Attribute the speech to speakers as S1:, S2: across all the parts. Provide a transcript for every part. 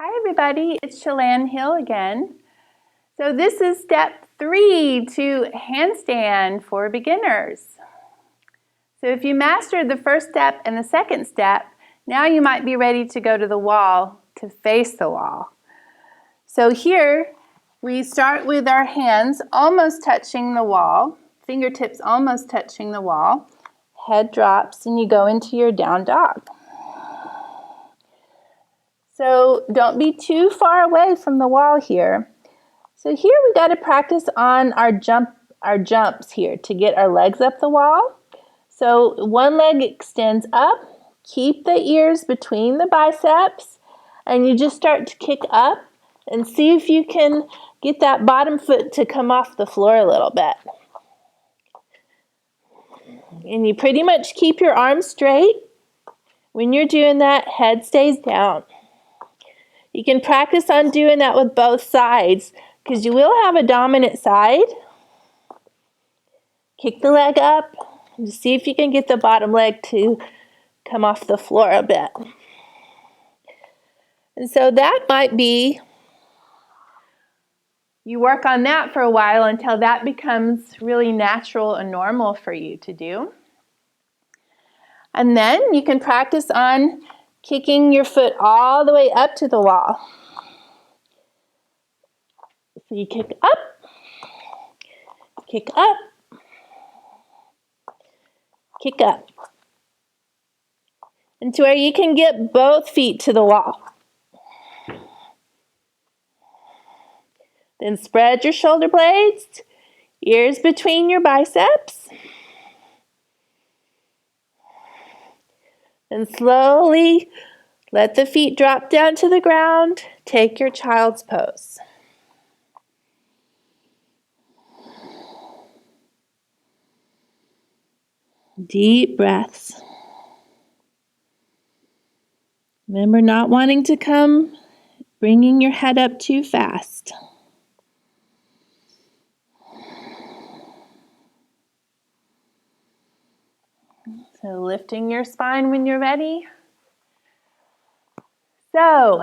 S1: Hi everybody, it's Shalan Hill again. So this is step 3 to handstand for beginners. So if you mastered the first step and the second step, now you might be ready to go to the wall, to face the wall. So here we start with our hands almost touching the wall, fingertips almost touching the wall, head drops and you go into your down dog. So don't be too far away from the wall here. So here we got to practice on our jumps here to get our legs up the wall. So one leg extends up, keep the ears between the biceps, and you just start to kick up and see if you can get that bottom foot to come off the floor a little bit. And you pretty much keep your arms straight. When you're doing that, head stays down. You can practice on doing that with both sides because you will have a dominant side. Kick the leg up and see if you can get the bottom leg to come off the floor a bit. And so that might be, you work on that for a while until that becomes really natural and normal for you to do. And then you can practice on kicking your foot all the way up to the wall. So you kick up, kick up, kick up. And to where you can get both feet to the wall. Then spread your shoulder blades, ears between your biceps. And slowly let the feet drop down to the ground. Take your child's pose. Deep breaths. Remember not wanting to come, bringing your head up too fast. So lifting your spine when you're ready. So,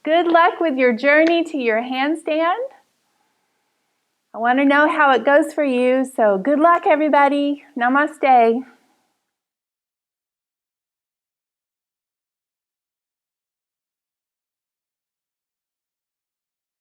S1: good luck with your journey to your handstand. I want to know how it goes for you, so good luck everybody. Namaste.